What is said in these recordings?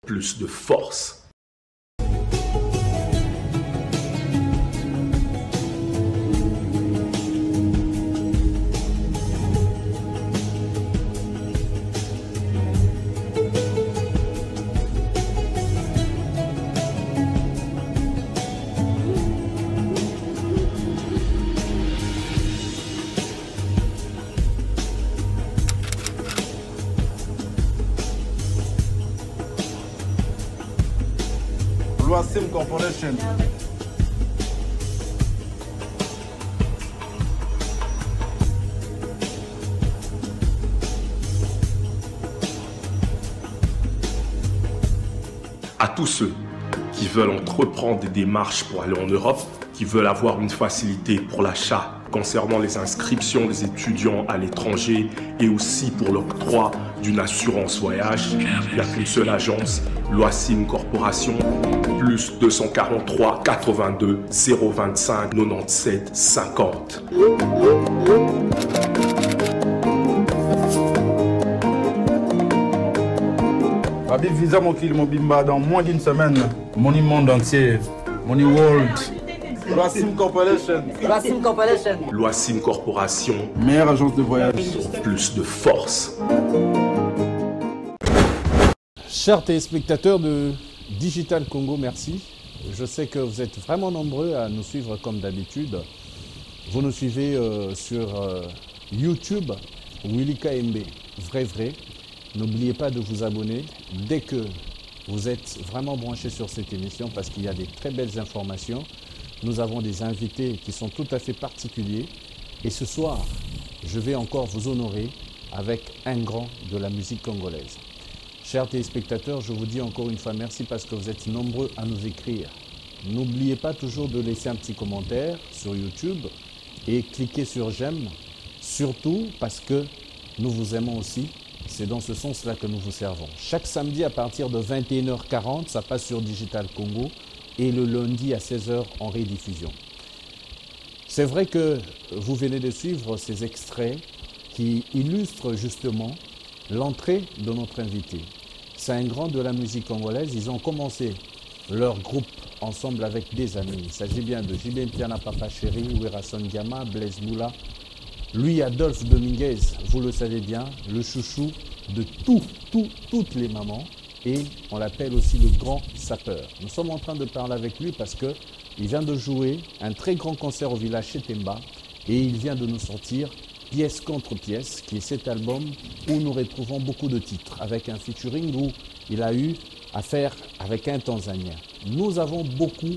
plus de force. Loasim Corporation. À tous ceux qui veulent entreprendre des démarches pour aller en Europe, qui veulent avoir une facilité pour l'achat concernant les inscriptions des étudiants à l'étranger et aussi pour l'octroi d'une assurance voyage, il n'y a qu'une seule agence, Loasim Corporation, plus 243 82 025 97 50. Habib Visa Mokil Mobimba dans moins d'une semaine. Money Monde entier. Money World. Loasim Corporation. Loasim Corporation. Loasim Corporation. Meilleure agence de voyage. Pour plus de force. Chers téléspectateurs de Digital Congo, merci. Je sais que vous êtes vraiment nombreux à nous suivre comme d'habitude. Vous nous suivez sur YouTube, Willy KMB, vrai. N'oubliez pas de vous abonner dès que vous êtes vraiment branchés sur cette émission parce qu'il y a des très belles informations. Nous avons des invités qui sont tout à fait particuliers. Et ce soir, je vais encore vous honorer avec un grand de la musique congolaise. Chers téléspectateurs, je vous dis encore une fois merci parce que vous êtes nombreux à nous écrire. N'oubliez pas toujours de laisser un petit commentaire sur YouTube et cliquez sur j'aime, surtout parce que nous vous aimons aussi. C'est dans ce sens-là que nous vous servons. Chaque samedi à partir de 21h40, ça passe sur Digital Congo et le lundi à 16h en rediffusion. C'est vrai que vous venez de suivre ces extraits qui illustrent justement l'entrée de notre invité. C'est un grand de la musique congolaise. Ils ont commencé leur groupe ensemble avec des amis. Il s'agit bien de Jibé Mpiana Papa Chéri, Werason Diama, Blaise Moula. Lui, Adolphe Dominguez, vous le savez bien, le chouchou de toutes les mamans. Et on l'appelle aussi le grand sapeur. Nous sommes en train de parler avec lui parce qu'il vient de jouer un très grand concert au village Chetemba. Et il vient de nous sortir Pièce contre pièce, qui est cet album où nous retrouvons beaucoup de titres, avec un featuring où il a eu à faire avec un Tanzanien. Nous avons beaucoup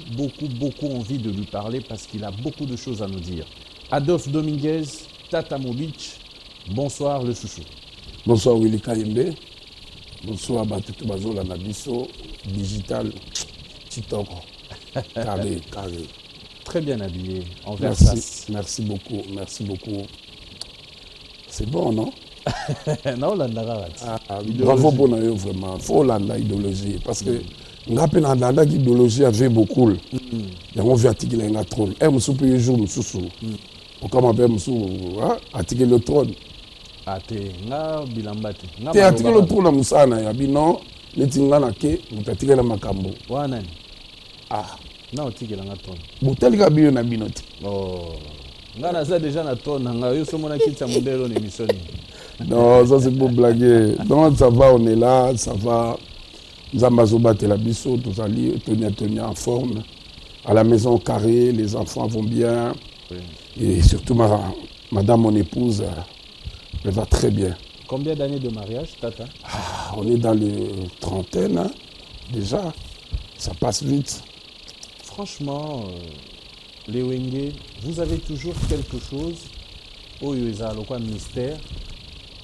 envie de lui parler parce qu'il a beaucoup de choses à nous dire. Adolphe Dominguez, Tata Mobich, bonsoir le chouchou. Bonsoir Willy KMB, bonsoir Batutu Bazola Nabiso, Digital, Titoko, carré. Très bien habillé, en Versace. Merci beaucoup. C'est bon, non? Non, bravo pour nous, vraiment. Il faut l'idéologie. Parce que nous avons l'idéologie avait beaucoup. On veut articuler le trône. Et nous sommes jour, nous sommes. Comment on peut articuler le trône? Tu as articulé le trône à Moussana. Non, nous avons articulé le Makambo. Ah. Non, articulé le trône. Vous avez articulé le binoti. Oh. Ngana ça déjà na trône, yo somona kitsa modèle on émission. Non, ça c'est pour blaguer. Donc ça va, on est là, ça va. Zambazoba Telabiso, tous allés tenir en forme. À la maison carrée, les enfants vont bien. Oui. Et surtout madame, mon épouse, elle va très bien. Combien d'années de mariage, Tata? On est dans les trentaines, hein, déjà. Ça passe vite. Franchement, les Wenge, vous avez toujours quelque chose au quoi mystère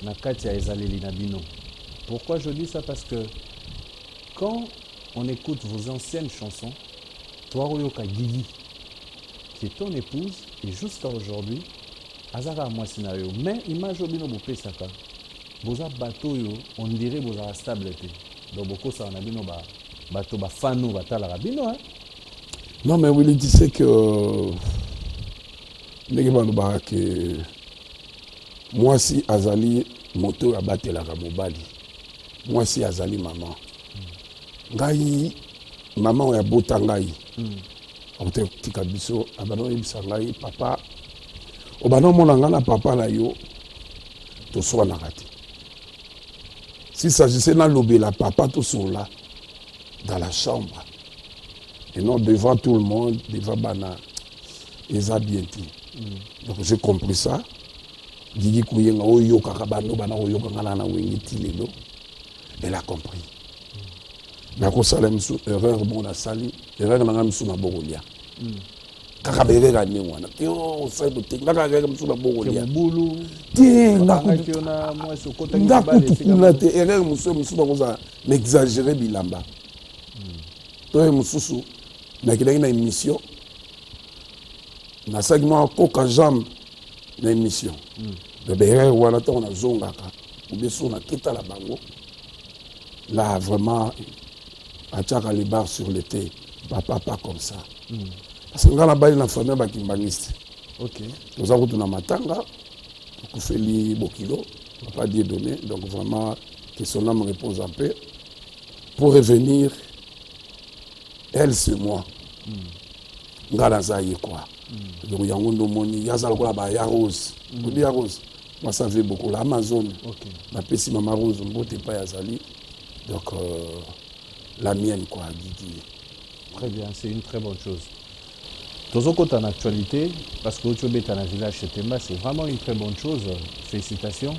na katia ezaleli na bino. Pourquoi je dis ça? Parce que quand on écoute vos anciennes chansons, toi Oyoka Gigi, qui est ton épouse, et jusqu'à aujourd'hui, azara à moi scénario. Mais image obino bopé saka, boza bateau yo, on dirait boza stable. Donc beaucoup ça on a bino ba bateau ba fanu batala rabino hein. Non, mais Willy, tu sais que moi, si Azali, moto a battu la Ramobali, moi, si Azali, maman. ngai maman ya bota ngai ote tika biso abano yebisa ngai papa obano mona nga na papa na yo to swanaka te s'il s'agissait na lobela papa to sola dans la chambre et non devant tout le monde devant bana eza bien te donc j'ai compris ça Didi Kuyenga oyo kakabano bana oyo kangana na wengi ti lelo elle a compris nakosala misu erreur bon na sali erreur nanga misu na bokolia kaka bereka ne wana yo sai bote ngaka ga misu na bokolia bulu te na moi so kota ngakuna te erreur misu bakoza n'exagérer bilamba to mususu na kidangi na émission na segment koka jambe na émission de bereka wana to na zongaka ubeso na kita la bango là vraiment Atchaka les barres sur le thé, papa pas comme ça. Parce que quand on a la famille bakimbaniste. OK. Nous avons tout matanga, on fait li bokilo, papa Dieu donné, donc vraiment que son âme repose en paix. Pour revenir, elle c'est moi. Ngala zaye quoi. Donc yangondo moni, yazal ko la ba ya rose. On dit ya rose. Moi ça fait beaucoup la Amazon. OK. La pesi mama rose mbote pas yazali. Donc la mienne, quoi, Guigui. Très bien, c'est une très bonne chose. Tozo côté en actualité, parce que tu es dans le village chez Temba, c'est vraiment une très bonne chose. Félicitations.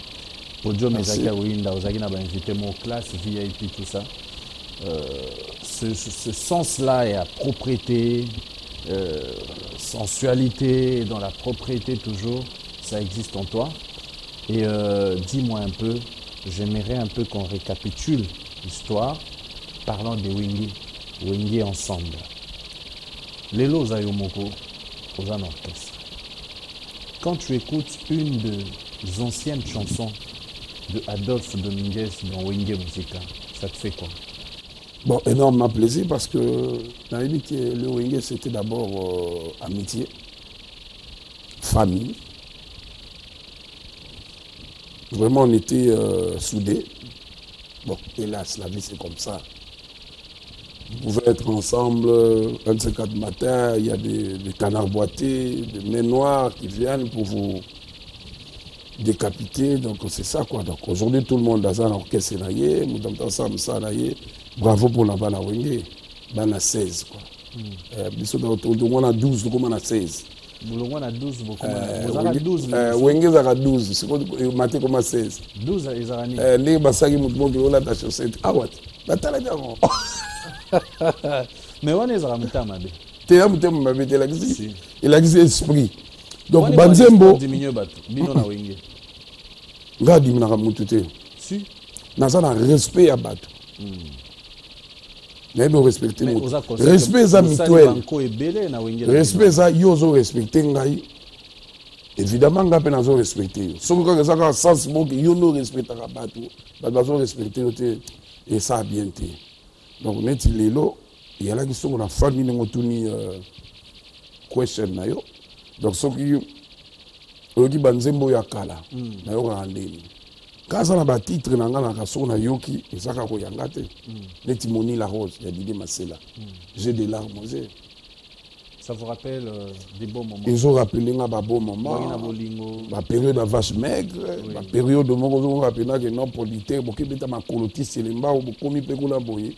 Pour Dieu, mes amis, vous avez invité mon classe, VIP, tout ça. Ce sens-là est à propriété, sensualité, dans la propriété toujours, ça existe en toi. Et dis-moi un peu, j'aimerais un peu qu'on récapitule l'histoire. Parlant de Wenge ensemble. Lelo Zayomoko, aux orchestre. Quand tu écoutes une des anciennes chansons de Adolphe Dominguez dans Wenge Musica, ça te fait quoi? Bon, énormément plaisir parce que dans dit que le Wenge c'était d'abord amitié, famille. Vraiment on était soudés. Bon, hélas, la vie c'est comme ça. Vous pouvez être ensemble, un de ces 4 matins, il y a des canards boités, des mains noires qui viennent pour vous décapiter. Donc c'est ça quoi. Donc aujourd'hui tout le monde a un orchestre naïe, nous sommes ça naïe. Bravo pour la bana Wenge, bana 16 quoi. Biso on a 12, donc on a 16. Vous avez 12, vous avez 12. Wenge a 12, c'est quoi maté comme 16. 12 ils ont les basaki moutmo qui ont la chaussette. Ah ouais. La tala diamo. Mais on est à Mutamabe. Tu as Mutamabe, il a dit esprit. Donc, Banzembo. Bino na Wenge. Nga dimina Mutute. Si. Nazana respect à Batu. N'aime respecter nous. Respect ça mutuel. Respect ça yozo respecter ngai. Évidemment, nga pe nazo respecter. Somo ka ça sens bon que yo no respecter Batu. Bazo respecter et ça bien été. Donc, net lelo, il y a là qui sont dans la famille de Motuni question na yo. Donc, ceux qui banzembo ya kala, na yo randeli. Quand ça na ba titre na nga na kaso na yoki, ezaka ko yanga te. Net Moni la rose, ya Didier Masela. J'ai des larmes aux yeux. Ça vous rappelle des bons moments? Ils ont rappelé nga ba bons moments. La période de vache maigre, la période de mon on rappelle que non politique, boki beta ma colotis elemba ou bokomi pekula boye.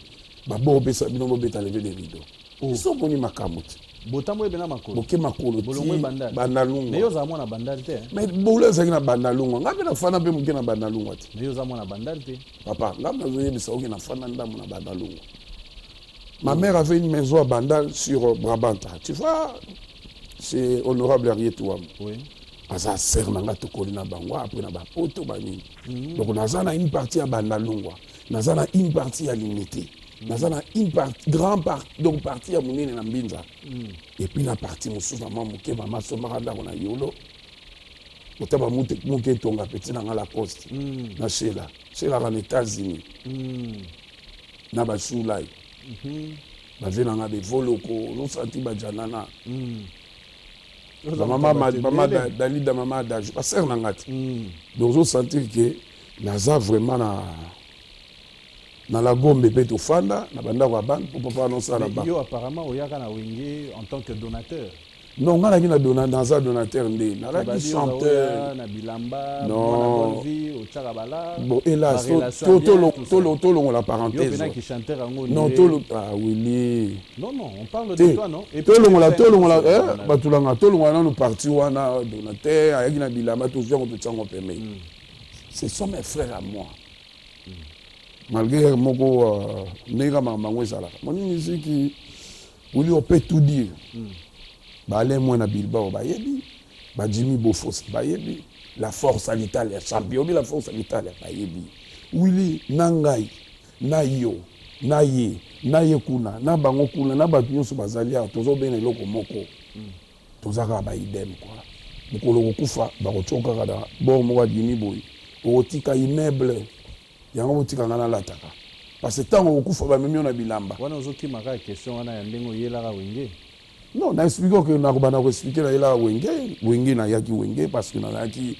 Babo besa bino beta lever les rideaux. Ils sont boni makamut. Botambo ebena makolo. Boke makolo. Bolongwe bandal. Bandalunga. Mais yo za mona bandal te. Mais boule za na bandalunga. Ngabe na fana pe muke na bandalunga te. Mais yo za mona bandal te. Papa, ngabe na zoye bisa oke na fana ndamu na bandalunga. Ma mère avait une maison à Bandal sur Brabanta. Tu vois, c'est honorable Arietouam. Oui. Asa ser nanga to kolina bangwa après na ba poto bani. Donc nazana une partie à Bandalungwa. Nazana une partie à l'unité. Nazana une partie grand partie donc partie à Munene na Mbinza. Et puis la partie musuva mama muke mama somaranda na yolo. Otaba muke tonga petit na la poste. Na Sheila. Sheila en États-Unis. Na ba Soulay. Bavenanga de voloko, no senti ba janana. Maman Dalida maman d'âge, pas ser nangati. Donc je sentir que naza vraiment na la gombe pe to fanda na banda kwa ban pour papa annoncer la ba yo apparemment oyaka na wenge en tant que donateur. Non, on a qui na dans un donateur ndé na la chanteur na bilamba non au Tcharabala. Bon hélas to la parenthèse yo qui chanteur ngo non to ah oui non on parle de toi non et to la batulanga to longa na parti wana donateur ayaki na bilamba to zo to tsango peme. Ce sont mes frères à moi. Malgré moko nega mamango ezala. Mon musique oui on peut tout dire. Balé moi na Bilbao ba yebi ba Jimmy Bofos ba yebi la force à l'Italie champion la force à l'Italie ba yebi Willy nangai na yo na ye kuna na bango kuna na batu nyonso bazali a tozo bena eloko moko tozaka ba idem quoi mokolo kokufa ba kochoka kada bon mo wa Jimmy boy otika immeuble yango otika ngana lataka parce que tango kokufa ba memi na bilamba wana ozoki maka question wana ya ndengo yelaka wenge. Non, na expliqué que na ko expliquer là wenge na yaki wenge parce que na yaki.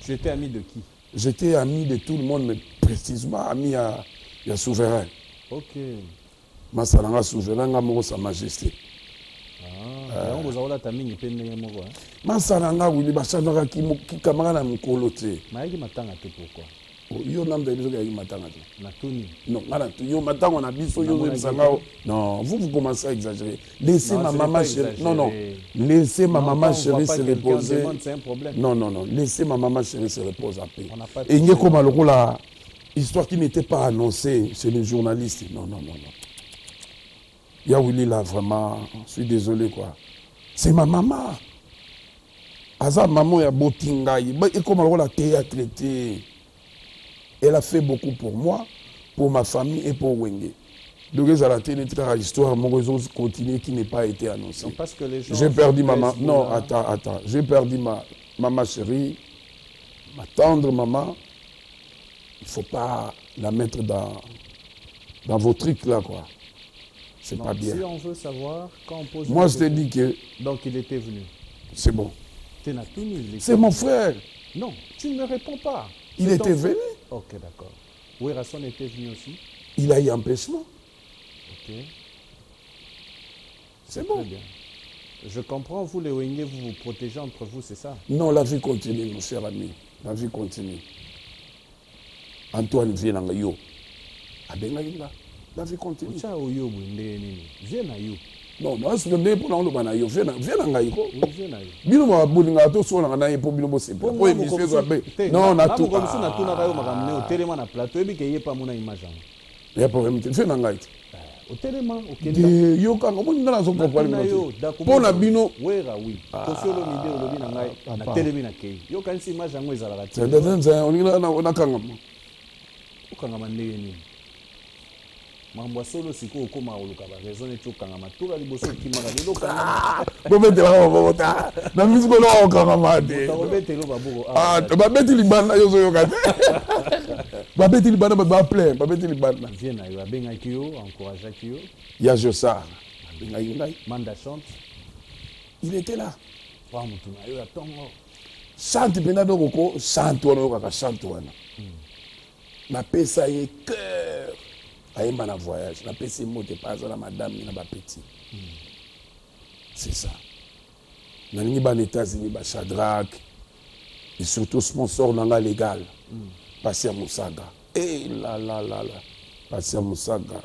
Tu étais ami de qui? J'étais ami de tout le monde mais précisément ami à souverain. OK. Masalanga souverain ngamo sa majesté. Ah, on vous a ta mingi pe ndenge moko. Masalanga wili bashanaka ki kamara na mukolo te. Mayaki matanga te pourquoi? Yo nambe biso ka matanga te. Na tuni. Non, ngala tu yo matanga na biso yo zemsanga. Non, vous commencez à exagérer. Laissez ma maman chérie. Non. Laissez ma maman chérie se reposer. C'est un problème. Non. Laissez ma maman chérie se reposer à paix. Et il y a comme la histoire qui n'était pas annoncée chez les journalistes. Non. Yawili là vraiment, je suis désolé quoi. C'est ma maman. Aza maman ya botingai. Et comme la théâtre était. Elle a fait beaucoup pour moi, pour ma famille et pour Wenge. Donc, ils ont été une histoire, mon réseau continue qui n'est pas été annoncée. J'ai perdu maman. Non, attends. J'ai perdu ma maman chérie, ma tendre maman. Il ne faut pas la mettre dans vos trucs là, quoi. C'est pas bien. Si on veut savoir, quand on pose. Moi, je te dis que. Donc, il était venu. C'est bon. C'est mon frère. Non, tu ne me réponds pas. Il était venu. Ok, d'accord. Werrason était venu aussi. Il a eu empêchement. Ok. C'est bon. Très bien. Je comprends, vous les Wenge, vous vous protégez entre vous, c'est ça? Non, la vie continue, mon cher ami. La vie continue. Antoine vient en yo. La vie continue. Viens à yo. Non, je ne pour nous pas yo. Viens en yo. Viens à yo. To so na na pour bino bo c'est. Pour émission zo be. Non, na tout. Comme ça na tout na kayo makamne au téléma na plateau et bi ke yepa mona image. Il y a problème. Viens en yo. Au téléma, au Kenya. Yo ka ngomoni na zo comprendre. Pour na bino. Wera oui. Kosolo mide olobi na ngai na télémi na kei. Yo kan si image yango ezala ka. On na kangama. Okangama ndenge nini? Mambo solo siko okoma oluka ba raison et chokanga matura liboso kimaka liloka bobetela ba bota na misiko lo okanga te bobetelo baboko ba beti libana yo zo yoka te ba beti libana ba plein ba beti libana viens na yo abenga kiyo encourager kiyo ya Josa abenga yungai Manda chante il était là wa mutu na yo atongo chante pena doko chante wana yoka chante wana na pesa ye cœur aïma na voyage, la PC mote pas la madame na ba petit. C'est ça. Na ni ba États-Unis ba Shadrach et surtout sponsor dans la légal. Passer Moussaga. Eh là. Passer Moussaga.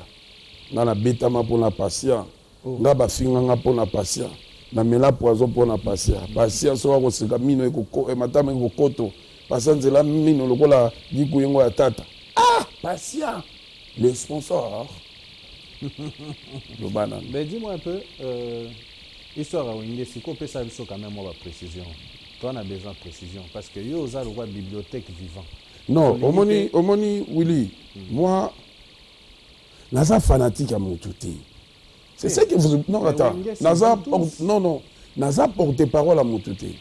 Na la betama pour la patient. Na ba finga pour la patient. Na mela poison pour la patient. Patient so ko sika mino eko matama eko koto. Patient nzela mino lokola diku yengo ya tata. Ah, patient. Les sponsors. Le banane. Mais dis-moi un peu, histoire à Wenge, si on peut ça quand même moi précision. Toi on a besoin de précision parce que yo za le roi bibliothèque vivant. Non, Omoni Willy, moi naza fanatique à mon touté. C'est ça que vous non attends, naza porte-parole à mon touté.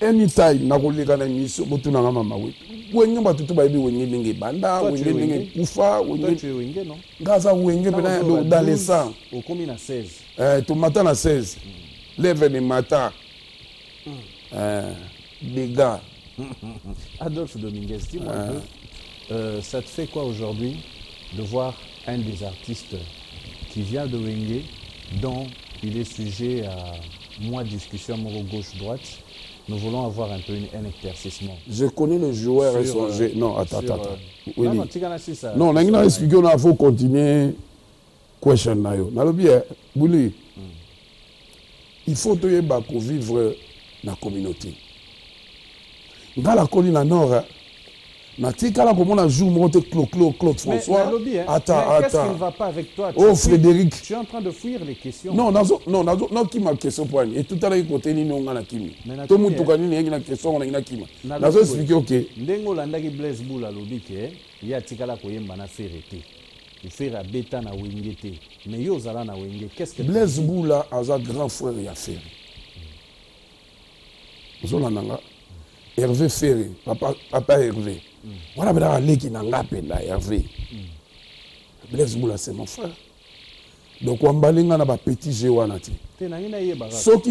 Anytime na koleka na mission botuna na mama wetu. Wenge batutu ba yebi wenge ndenge banda, wenge ndenge kufa, wenge tu es wenge non? Gaza wenge pena dans les sangs. Au combien na 16? Tu matin à 16. Lève le matin. Dégâts. Adolphe Dominguez, dis-moi un peu, ça te fait quoi aujourd'hui de voir un des artistes qui vient de Wenge, dont il est sujet à moi discussion gauche-droite. Nous voulons avoir un peu un éclaircissement. Je connais le joueur et son jeu. Non, attends. Oui, non, non, on a expliqué, on faut continuer. Question nayo. Nalobi, Bouli, il faut vivre dans la communauté. Dans la colline à nord, Claude François. Attends. Qu'est-ce qui ne va pas avec toi? Oh, Frédéric. Tu es en train de fuir les questions. Non, qui m'a question pour aller. Et tout à l'heure, côté ni non na kimi. Tout le monde qui a une question, on a une kimi. Nazo expliquer OK. Ndengo landaki Blaise Boula lobi ke ya tikala koyemba na ferete. Il fait la bêta na wengete. Mais yo zala na wenge. Qu'est-ce que Blaise Boula a un grand frère ya Ferré. Zolananga. Hervé Ferré, papa Hervé. Voilà, mais là, qui n'a pas Hervé. Blaise Boula, c'est mon frère. Donc, on va aller dans un petit géoanati.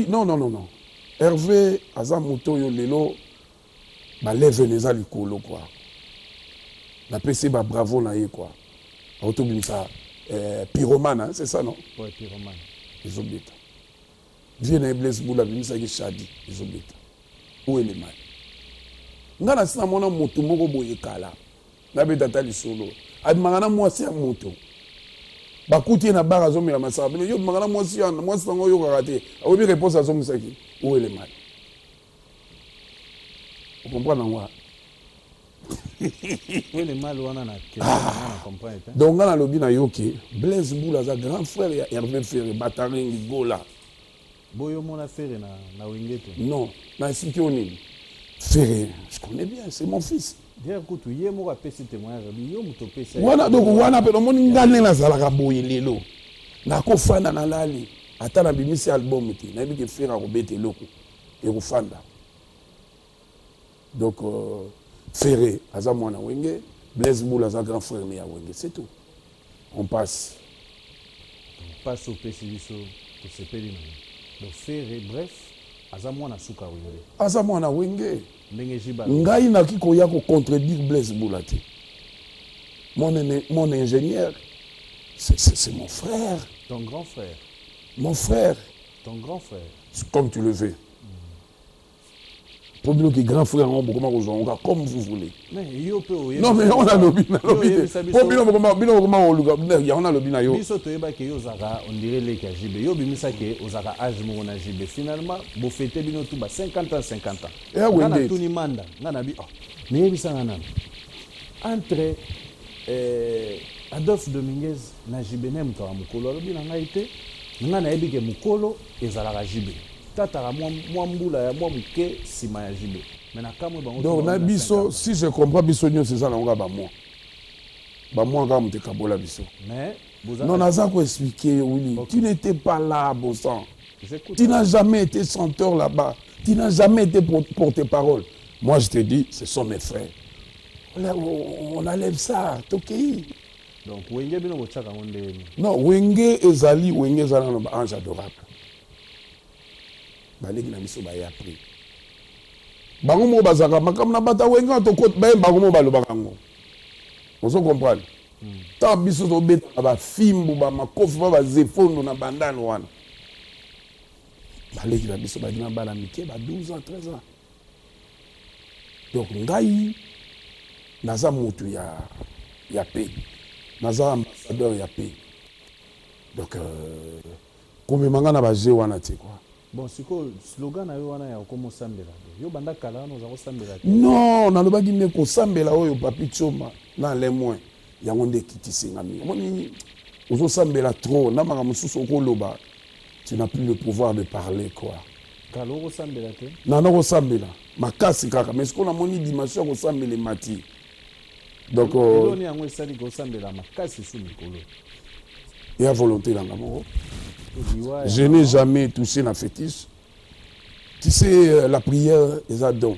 Non. Hervé, Azam Moto, Lelo, lève les alikolo, quoi. La PC, bravo, na quoi. Autobimsa, pyromane, c'est ça, non? Oui, pyromane. Ils ont bêta. Viens Blaise Boula, Bimsa qui chadi, ils ont bêta. Où est le mal? Ngana sina mona moto moko boye kala na betata lisolo abimanga na mwasi ya moto bakuti na bara zo mela masaba bino yo bimanga na mwasi sango yo karate obi réponse à son misaki où est le mal? Vous comprenez moi? Où est le mal wana na comprendre? Donc ngana lobi na yoke Blaise Boula za grand frère ya Hervé Ferré Batarengi Gola boyo mona Ferré na wengete. Non, na expliquer onini Ferré, je connais bien, c'est mon fils. Écoute, il y a un peu de témoignage. Donc, wana pe nomoni ngane na zalaka boye lelo. Na ko fanda na lali. Ata na bimisi album ti. Na biki Ferré robete loko. Et ko fanda. Donc Ferré, aza mwana wenge, Blaise Boula aza grand frère ne ya wenge, c'est tout. On passe. On passe au PCBiso, to sepeli. Donc Ferré, bref. Azamwana suka wenge. Azamwana wenge. Ngai na kiko ya ko contredire Blaise Boula te. Mon ingénieur, c'est mon frère. Ton grand frère. Mon frère. Ton grand frère. Comme tu le veux. Pour nous qui grand frère, on peut comme vous voulez. Mais yo peut. Non mais on a lobby. Pour nous, il y a on a lobby na yo. Biso to yeba ke yo zaka on dirait les KJB. Yo bimisa ke ozaka âge mo na JB. Finalement, bo fêter bino tout ba 50 ans. Et à Wende. Tout ni manda. Ngana bi. Mais yebisa ngana. Entre Adolphe Dominguez na JB nem ka mukolo lobi na ngai te. Ngana yebi ke mukolo ezalaka JB. Tatara mwambula ya mwamuke sima ya JB. Donc na biso si je comprends biso nyo c'est ça na nga ba moi nga mte kabola biso. Mais non naza ko expliquer Willy. Okay. Tu n'étais pas là bon sang. Tu n'as jamais été chanteur là-bas. Tu n'as jamais été porte-parole. Moi je te dis ce sont mes frères. On enlève ça, Tokei. Donc Wenge bino bochaka ngonde. Non, Wenge ezali na ba ange adorable. Baleki na biso ba ya appris. Bango mo bazaka makam na bata Wenge to kote ba bango mo balobaka ngo. Vous comprenez? Ta biso to beta ba fimbu ba makofi ba zefondo na bandano wana. Baleki na biso ba dina bala mike ba 12 ans, 13 ans. Donc ngai naza mutu ya paix. Naza ambassadeur ya paix. Donc comme manga na ba je wana te quoi. Bon, c'est quoi le slogan na yo wana ya komo sambela. Yo banda kala no za sambela. Non, na lobaki ne ko sambela oyo papi choma na le moins. Ya ngonde kitisinga mi. Moni ozo sambela trop na maka mususu ko loba. Tu n'as plus le pouvoir de parler quoi. Kalo ko sambela te. Na ko sambela. Makasi kaka mais ce qu'on a moni dimension ko sambela mati. Donc ni yango esali ko sambela makasi sous mikolo. Et à volonté dans l'amour. Je n'ai jamais touché la fétiche. Tu sais, la prière, les adons.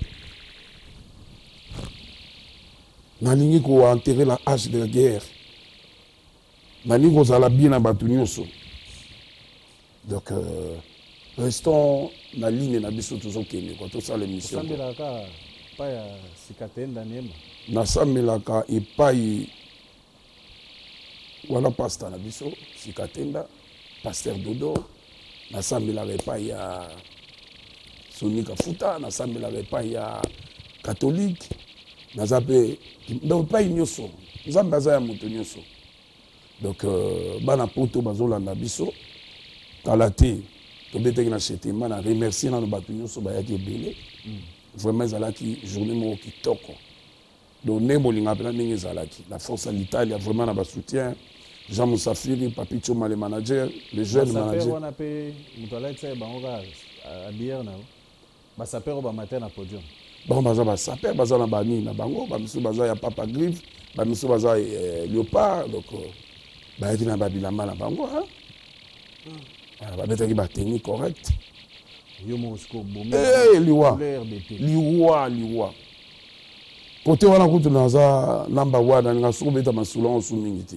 Nalingi ko enterrer la hache de la guerre. Nalingi ko zala bien na batunyoso. Donc, restons la ligne na biso toujours kene quoi. Tout ça l'émission. Sambelaka pa ya sikatenda nema. Na sambelaka epai Voilà pasteur na biso Sikatenda, pasteur Dodo, nasambela repas ya Sonika Futa, nasambela repas ya catholique, nazape donc pas ignoso. Nzambe aza ya moto nyonso. Donc bana poto bazolanda biso kala te tobeteki na chetema na remercier na bato nyonso bayaki ebele. Vraiment ezalaki journée moko kitoko. Donc ne bolinga pena ndenge ezalaki. La force à l'Italie vraiment na ba soutien. Jean Moussafiri, Papi Choma le manager, les jeunes managers. On a payé Moutolette bangoka à bière na. Ba saper au matin na podium. Bon baza saper baza na bani na bango, ba misu baza ya Papa Griff, ba misu baza Léopard donc ba yaki na babilamba na bango hein. Ba betaki ba technique correcte. Yo Mosco bomé. Liwa. Côté wana kutu naza number 1 nga soko beta masula osu mingi te.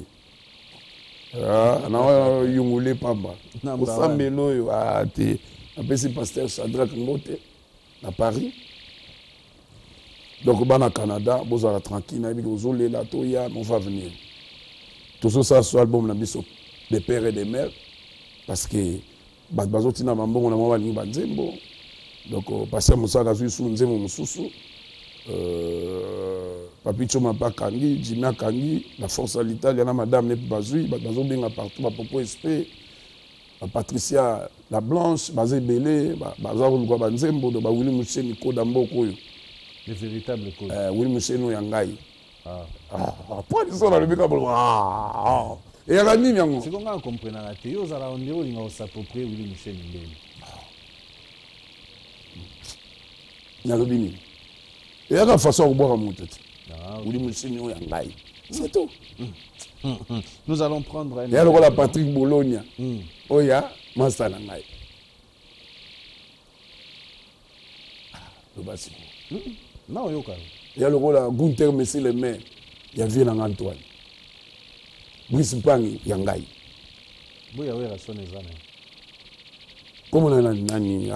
Na yungule pamba. Osambelo yo ate. Apesi pasteur Shadrach Mbote à Paris. Donc bana Canada, bozala tranquille na biso zolela toya on va venir. Tout ça sur album na biso des pères et des mères parce que bazotina mambongo na mwa ni banzembo. Donc pasteur Moussa Kazui su nzembo mususu. Papi Choma Kangi, Jimmy Kangi, la force à l'Italie, la madame Nep Bazui, Bazo Benga partout, Popo SP, Patricia la Blanche, Bazé Belé, Bazar Lugwa Banzembo, Willy Mouché Nico Damboko. Les véritables causes. Willy Mouché no Yangai. Pas ils sont dans le béca. Et à la nuit, Yango. C'est qu'on a compris dans la théorie, on dirait qu'il a s'approprié Willy Mouché Nico. Yalobini. Et il y a une façon de boire à mon tête. C'est tout. Nous allons prendre un... Il y a le rôle à Patrick Bologna. Oh ya, Master Nangai. Le basico. Non, il y a le rôle à Gunther Messi le maire. Il y a Vieux Antoine. Brice Pangi, Yangai. Oui, oui, la sonne est là. Comment on a nani?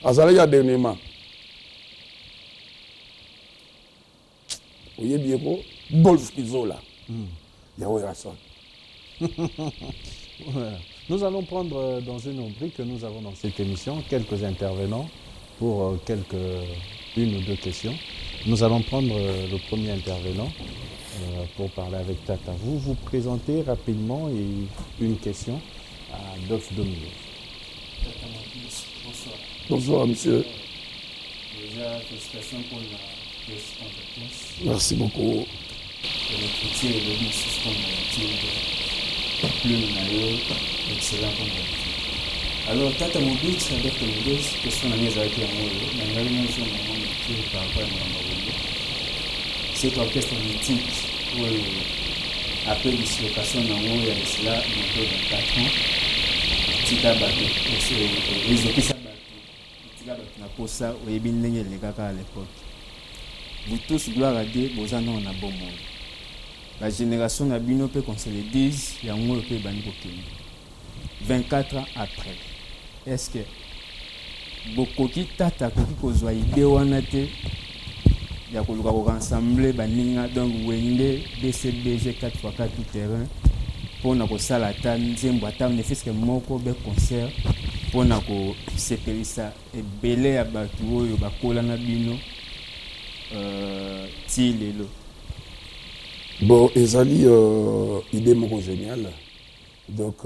Azala ya dernièrement. Oye bieko Bolf Kizola. Yawe Rasson. Nous allons prendre dans une rubrique que nous avons dans cette émission quelques intervenants pour une ou deux questions. Nous allons prendre le premier intervenant pour parler avec Tata. Vous vous présentez rapidement et une question à Dolph Domino. Bonsoir. Bonsoir, monsieur. Déjà, félicitations pour la presse contre. Merci beaucoup. Le critique et le but, c'est ce qu'on a dit. Excellent comme d'habitude. Alors, Tata Mobile, c'est avec le question de la mise à l'écran. Par rapport à cet orchestre mythique où après dislocation dans il y a cela, bientôt 24 ans. Tika bato ezokisa bato na posa oyebi ndenge elekaka à l'époque. Vous tous, gloire à Dieu, boza non na bon monde. La génération na bino peut qu'on se le dise, yango pe bani kokende. 24 ans après, est-ce que bokoki tata koki kozwa idée wana te ya koluka ko rassembler baninga donc wende BCBG 4x4 tout terrain pour na ko sala ta nzembo ata ne fait que moko be concert pour na ko sepelisa ebele ya bato oyo bakola na bino ti lelo. Bon, ezali idée moko géniale. Donc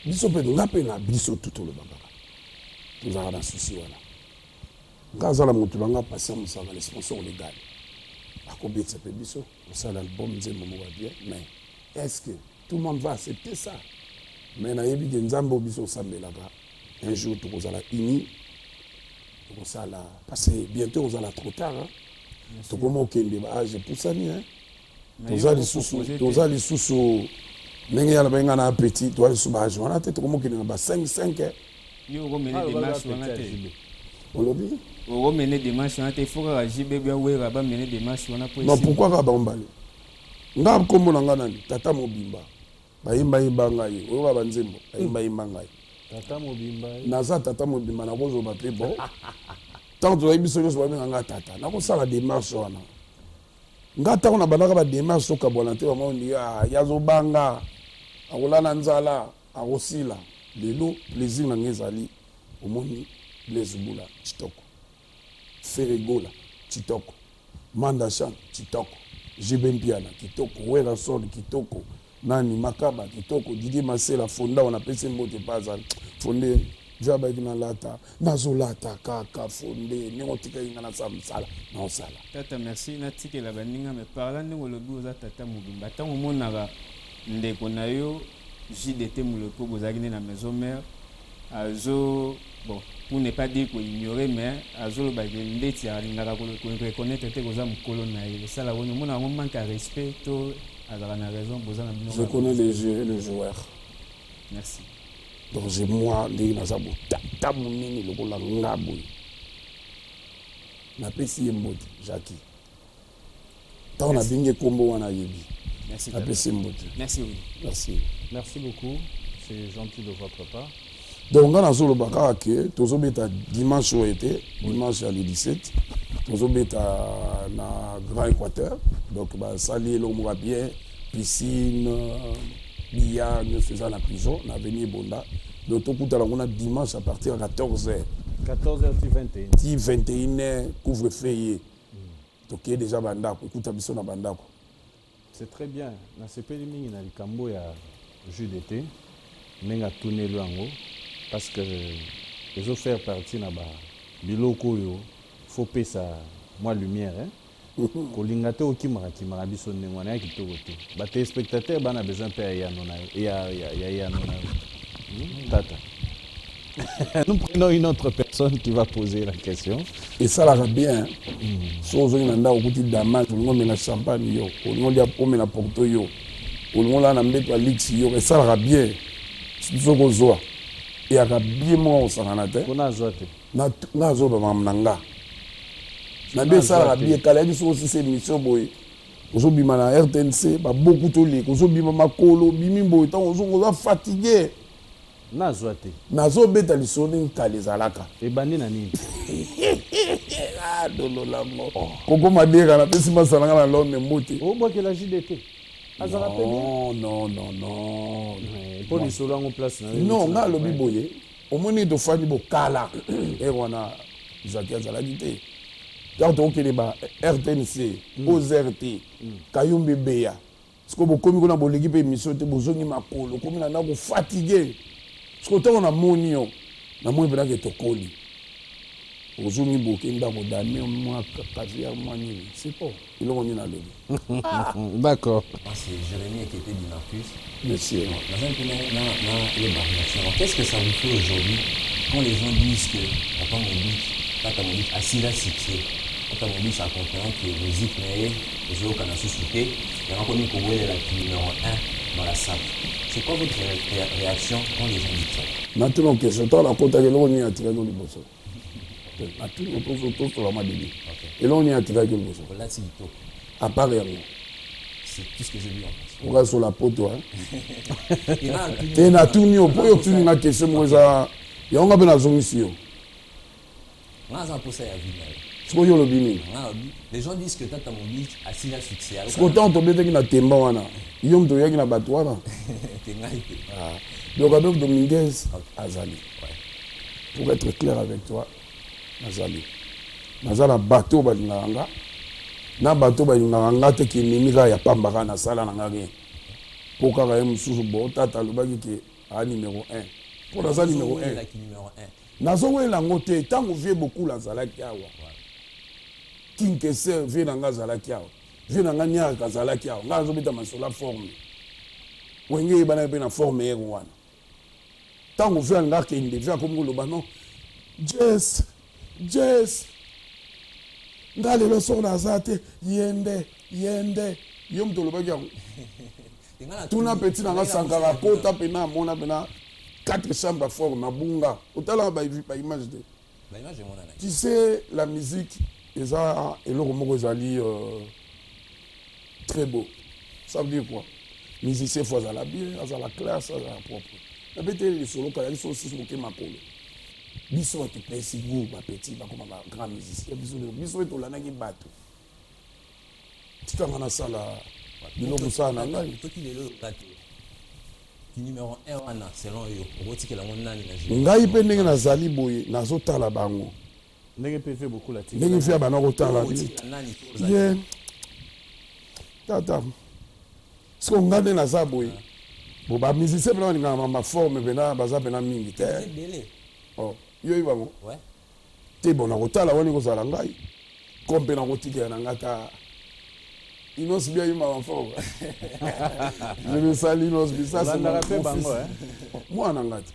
biso pe nga pe na biso tout le baba. Nous avons un souci voilà. Quand la moto banga passer mon ça les sponsors légal. À combien de ces biso, ça l'album nzembo mo bien mais est-ce que tout le monde va accepter ça? Mais na yebi nzambo biso sambelaka. Un jour tout kozala ini. Tout ça là parce que bientôt on va trop tard hein. Tout comment kende ba âge pour ça ni hein. Toza les sous ndenge ya benga na petit toi les soubage on a tête comment kende ba 5 yo go mener des marches wana te. Olobi o go mener des marches wana te, il faut que JB bien wera ba mener des marches wana pour. Non pourquoi ka ba ombali nga kombo na nga nani tata mobimba bayimba yimba ngai oyo ba nzembo bayimba yimba ngai tata mobimba naza tata mobimba na kozo ba pe bon tant to yebi solo so ba nga tata na ko sala des marches wana ngata on a banaka ba démarche soka bonate ba mondi yazo banga akolana nzala akosila lelo plaisir na ngezali omoni Blaise Bula Chitoko Feregola Chitoko Mandachan Chitoko Jeben Piana Kitoko Wera Sol Kitoko Nani Makaba Kitoko Didier Masela Fonda on appelle ces mots de bazar Fondé Jaba Igna Lata Nazolata Kaka Fondé Néotika Ingana Samsala non sala. Tata merci natiki la baninga me parla ndingo lobi oza tata mobimba tango monaka ndeko na yo JDT muloko bozaki na maison mère azo bon pour ne pas dire qu'on ignorait mais azo ba ndeti alingaka ko reconnaître te koza mukolo na ye sala woni mona ngo manque à respect to azala na raison boza na bino. Je connais les jeux et le joueur. Merci. Donc j'ai moi ndenge na sabo tata munini lokola ngabo. Na pesi yemboti Jackie. Tant on a bien combo wana yebi. Merci. Na pesi yemboti. Merci oui. Merci. Merci beaucoup, c'est gentil de votre part. Donc on a sur le bakara que tozo beta dimanche où était dimanche à le 17 tozo beta na Grand Équateur donc bah sali lo mo bien piscine billard nous faisons la prison na avenue Bonda donc tout coup on a dimanche à partir de 14h 14h 21h couvre-feu donc déjà bandako écoute biso na bandako. C'est très bien na sepeli mingi na likambo ya jus d'été menga tourner le yango parce que les autres faire partie na ba biloko yo faut pesa moi lumière hein kolinga te okimaka kimaka biso ndenge wana ya kitoko te ba téléspectateurs bana besoin pe ya nona ya nona tata. Nous prenons une autre personne qui va poser la question. Et ça la bien. Si on a un petit damage, on a la champagne, on a pomme la porto, on a la mettre à l'ix, et ça la bien. C'est ce qu'on voit. Et à bien moi on s'en a tête. On a zoté. Na zo ba mamnanga. Na bien ça la bien. Quand il y a aussi ces missions boy. Aujourd'hui na RTNC, ba beaucoup de lits. Aujourd'hui makolo, bimi boy, tant on va fatigué. Nazoate. Nazo beta lisoni kalizalaka. Et bandi na nini? Ah dolo la mo. Koko madera na pesi masalanga na lone moti. O boke la JDT. Azara pe bien. Non. Pour les solo en place na. Non, nga lobi boye. Omoni to fani bo kala. E wana Jacques Azalaki te. Quand on kele ba RTNC, OZRT, Kayumbe Beya. Parce que bo komi ko na bo l'équipe émission te bozongi makolo, komi na ko fatigué. Parce que on a monio, na moi bela ke tokoli. Ozongi boke ndako dame moi kaviar moi ni. C'est pas. Il on est na lobi. D'accord. C'est Jérémy qui était du Marcus. Merci. Qu'est-ce que ça vous fait aujourd'hui quand les gens disent que Papa Mobic a si la succès, Papa Mobic ça comprend que la musique n'est pas au Canada sous-souté, il y a encore une courrier numéro 1 dans la salle. C'est quoi votre réaction quand les gens disent ça? Maintenant que je t'en raconte que l'on y a tiré dans le bosso. À tout le monde sur la main de lui. Et l'on y a tiré dans le bosso. Là, c'est tout. À part rien. C'est tout ce que j'ai vu en fait. On va sur la poteau. Et na tout ni au point tu n'as question moi ça. Il y a un peu la zone ici. Les gens disent que Tata Mobic a si la succès. Ce qu'on tente de mettre dans Temba wana. Yom to yaki na batwana. Donc avec Dominguez Azali. Pour être clair avec toi, Azali. Nazala bateau balinganga. Na bateau balinganga te ki nimika ya pambaka na sala na ngaki. Pour kaka yem susu bo Tata lobaki ke a numéro 1. Pour Nazali numéro 1. Nazo wela ngote tango vie beaucoup la zalaki awa. Kinkese vie na ngazalaki awa. Vie na nganya kazalaki awa. Ngazo bita masola forme. Wenge bana pe na forme ero wana. Tango vie ngake inde vie comme loba non. Jess. Ngale le son azate yende. Yom to lobaki awa. Tuna petit na ngasankara pota pena mona pena 4 chambres fortes na bunga. Otala ba image de. Ba image de mon ana. Tu sais la musique eza eloko moko ezali très beau. Ça veut dire quoi? Musicien faut la bien, à la classe, à la propre. Na bete les solo kala ils sont aussi moké makolo. Biso te pesi go ba petit ba comme ba grand musicien biso to lanaki bato. tanga na sala biloko sala na ngai toki lelo kate numéro 1 wana selon yo okotikela ngo nani na jeu ngai mpe ndenge nazali boye nazotala bango ndenge mpe fe beaucoup la tiki ndenge mpe bana kotala nani ye tata siko nga nde naza boye bo bamusicien mpena balingaka maforme mpena baza mpena mingi te bele yo bango ouais te bon nakotala wani kozala ngai ko mpe nakotikela na ngai ta inos bien yo mabanfort je me sali inos bisasa mwana ngai te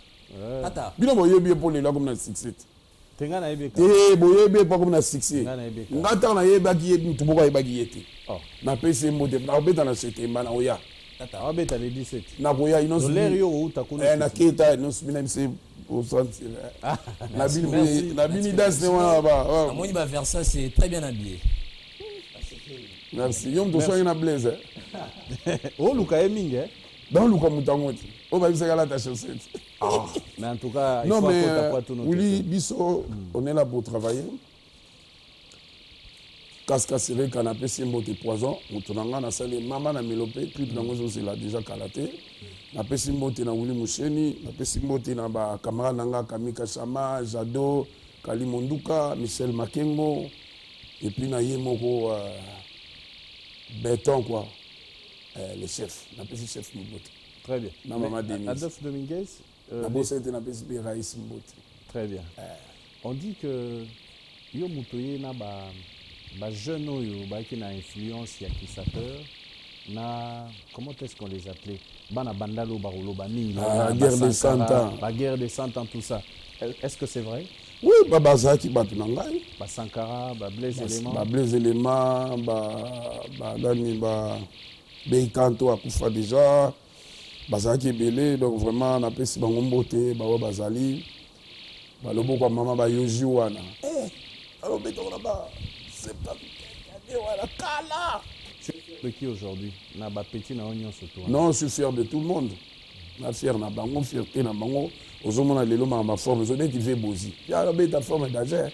ata bino boyebi mpo lelo akomi na succès te nga nayebi te boyebi mpo akomi na succès nga ntango nayebaki ye mutu moko ayebaki ye te napesi ye mbote nakobeta na setemba na oya abeta le 17 nakoya inos dolere yo outa kuna naketa inos bina bise osentir na bini danse ne wana ba amoni ba versa c'est très bien habillé. Merci. Yom to soigner na blaze. Oh luka mingi dans luka mutangoti. O ba bisa kala ta chaussette. Mais en tout cas, il faut apporter tout notre. Oui, biso, on est là pour travailler. Casque serré canapé simbo de poison, mutunanga na sale mama na melopé, clip nango c'est là déjà kalaté. Na pesi mbote na Wili Musheni, na pesi mbote na ba camarade nanga Kamika Chama, Jado, Kali Monduka, Michel Makengo et puis na yemoko Béton quoi. Le chef, na pesi chef mbote. Très bien. Na maman Denise. Adolphe Dominguez, na bossete na pesi Raïs mbote. Très bien. On dit que yo mutoye na ba jeune oyo ba qui na influence ya kisateur. Na comment est-ce qu'on les appelait bana bandalo barolo bani la guerre des 100 ans, la guerre des 100 ans, tout ça, est-ce que c'est vrai? Oui, bazaki batu nangai ba Sankara ba Blaise Élément, ba Blaise Élément, ba gani ba Beikanto akufa déjà bazaki belé, donc vraiment na pesi bango mbote ba bazali ba lobo kwa mama ba yoji wana alors beto na ba c'est pas wala kala. De qui aujourd'hui? Na ba petit na onyon surtout. Non, je suis fier de tout le monde. Na fier na bango, fierté na bango. Ozomona lelo ma forme, zo neti ve bozi. Ya la beta forme d'âge.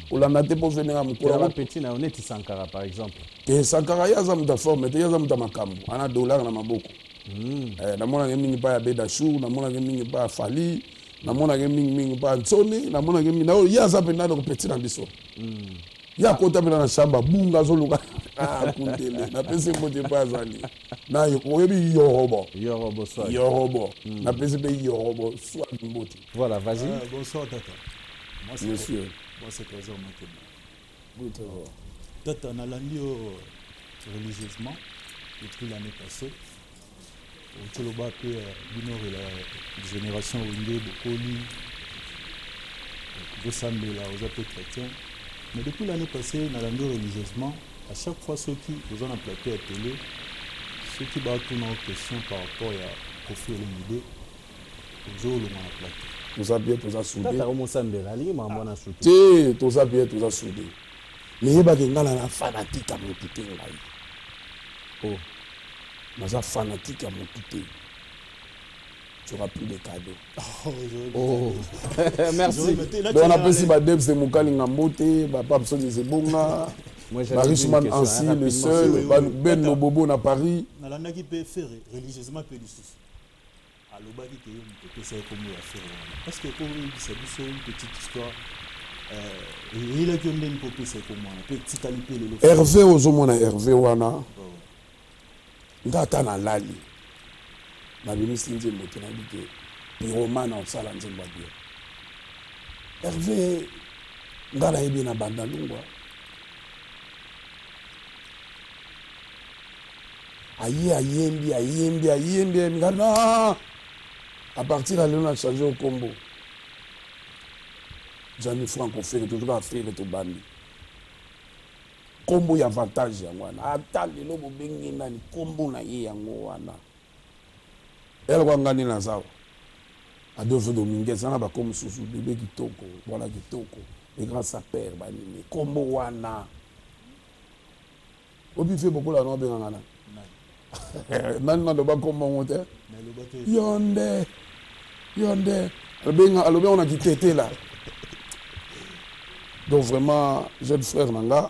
Olanda te po venir am ko. La petit na oneti Sankara par exemple. Te Sankara ya za muta forme, te ya za muta makambo. Ana dollar na maboko. Na mona ngemingi pa ya beda chou, na mona ngemingi pa fali, na mona ngemingi pa ntsoni, na mona ngemingi na ya za penda ko petit na biso. Ya kota pena na shamba bunga zo luka. Kundele na pesi mbote pa zali na yobi yorobo soit yorobo na pesi pe yorobo soit mbote. Voilà, vas-y. Bonsoir Tata. Moi c'est monsieur. Moi c'est Trésor Makeba. Oui Trésor. Tata na landio religieusement depuis l'année passée. Au Tcholoba pe binor la génération Winde Bokoli. Vous semblez là aux appels chrétiens. Mais depuis l'année passée, dans l'année religieusement, à chaque fois ceux qui vous ont plateau à télé, ceux qui battent une question par rapport à Kofi Olomide, vous avez le plateau. Vous avez bien tous à souder. Tata Romosande rali mambo na souder. Ti, tous à bien tous à souder. Mais il y a des gens qui sont fanatiques à mon putain là. Oh, mais ça fanatique à mon putain. Tu n'auras plus de cadeaux. Oh, merci. Donc on appelle si Badeb c'est Moukali Ngambote, Papa Psoni c'est Bonga, Richman Ansi, le seul, Ben Lobobo na Paris. Dans l'année qui peut faire religieusement peu de soucis. Alors bah dit que peut faire comme il a fait. Parce que pour lui c'est une petite histoire. Il a que une popée c'est comme moi. Petit calipé le. Hervé ozomona Hervé wana. Ngata na lali. Na bimisi nzembo te na bike piromane osala nzembo bien Hervé ngala yebi na banda lungwa ayembi ngana à partir de là on a changé au combo Jani Franco fait toujours à faire to bandi combo y avantage ya wana ata lelo bobengi nani combo na ye yango wana. Elle va gagner la salle. Adolphe Dominguez, on a pas comme sous bébé qui toko, voilà qui toko. Les grands sapeurs, banini, combo wana. Obi fait beaucoup la noix bengana. Nan na doba comme mon monteur. Yonde. Alors on a dit tété là. Donc vraiment, jeune frère nanga,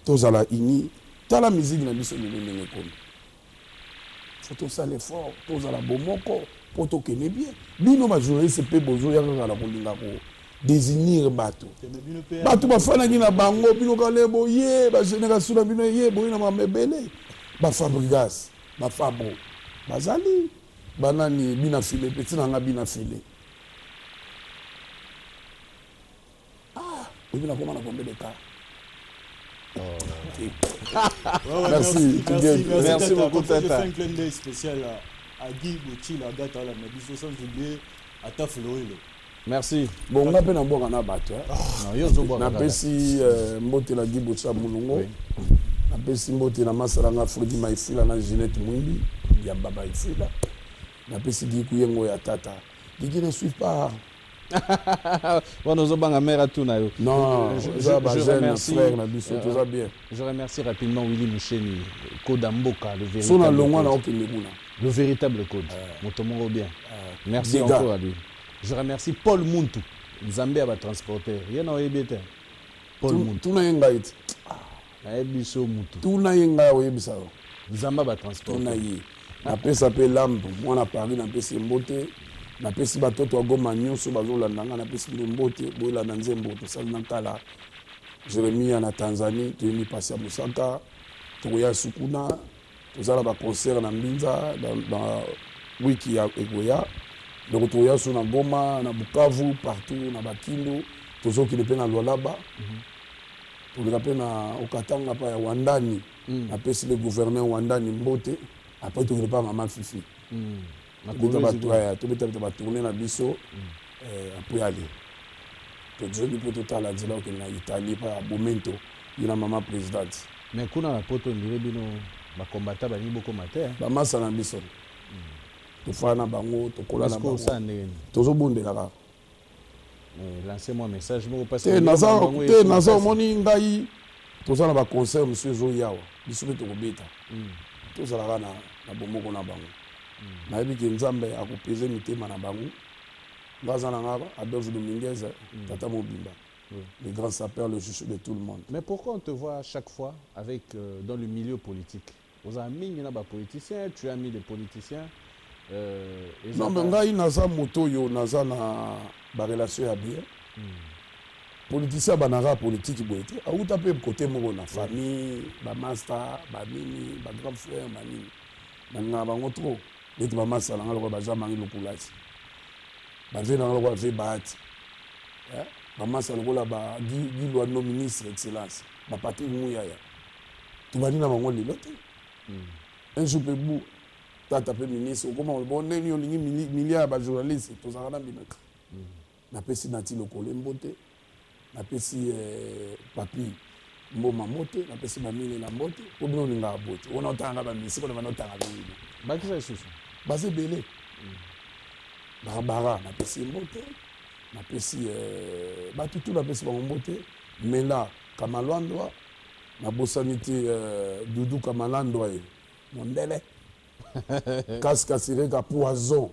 tous à la ini, T'as la musique na biso lelo comme. Faut tout ça l'effort, tout ça la bomoko, pour tout que bien. Bino ma journaliste pe bozo ya ka la kolinga ko désigner bato. Bato ba fana na bango bino ka lebo ye ba génération na bino ye boyina ma mebele. Ba Fabregas, ba Fabro. Bazali banani bina filé petit na nga bina filé. Ah, bina comment na combien de cas. Merci beaucoup, Tata. Je fais un clin d'œil spécial à Guy Bouchi, la date à la Médiso, sans oublier à Tafloïle. Merci. Bon, on a peine à boire un abattu. On a pesi mbote la Guy Bouchi à Moulongo. On a pesi mbote la Masaranga Fredi Maïfila na Ginette Mouimbi. Il y a Baba Ifila. On a pesi Guy Kouyengo et Tata. Guy ne suit pas. Non, je remercie, je remercie rapidement Willy Moucheni, Code Amboka, le véritable code. Motomongo bien. Merci encore à lui. Je remercie Paul Muntu, Zambé à transporteur. Il y a un EBT. Paul Muntu. Tout n'a pas été. Tout n'a pas été. Zamba va transporter. Après ça peut lampe. Moi on a parlé d'un peu mbote. Na pesi batoto wa Goma nyonso bazolanda nga na pesi mbote boyela na nzembo tosali na kala Jeremia na Tanzanie toyemi pasi ya Musaka tokoya Sukuna tozala ba concert na Mbinza dans wiki ya Egoya donc tokoya so na Goma na Bukavu partout na Bakindo tozokile pe na Lualaba toleka pe na Okatanga pa ya Wandani na pesi le gouverneur Wandani mbote après tokile pa Mama Fifi tu vas tourner la biso après aller. Tu peux tout à la dire que en Italie par momento il y a maman présidente. Mais quand on a poto ni bino ba combattant ba ni boko matin. Ba masa na biso. Tu fais na bango, tu kola na bango. Tu zo bonde là. Lancez-moi un message moi parce que naza moni ngai tu za na ba concert monsieur Zoyawa. Biso to ko beta. Tu za la na bomoko na bango. Nayebi ke Nzambe akopese mitema na bango ngaza na ngaba Adolphe Dominguez Tata Mobimba le grand sapeur, le chouchou de tout le monde. Mais pourquoi on te voit à chaque fois avec dans le milieu politique? Vous avez mis des politiciens, tu as mis des politiciens non mais ngai naza moto yo naza na ba relation ya bien politicien banara politique boete auta pe côté moko na famille ba master ba nini ba grand frère ba nini na bango trop neti bamasala nga lokola baza mangi lokulasi bave nanga lokola ve bahati bamasala lokola bagilwano ministre excellence bapatrik muyaya tobandi na bango lelo te un jour mpe bu tata mpe ministre okoma oloba ndeni olingi milliard ya bajournaliste tozalaka na bino napesi nati lokolo mbote napesi papi mboma mote napesi bamile na mbote po bino olingaka bote ona otanga bamisiko na bana otanga bino bakisa lisusu baze belé Barbara napesi mbote napesi batutu napesi bango mbote Mela Kamalandwa nabosani te Dudu Kamalandwa ye mondele kaskasireka poison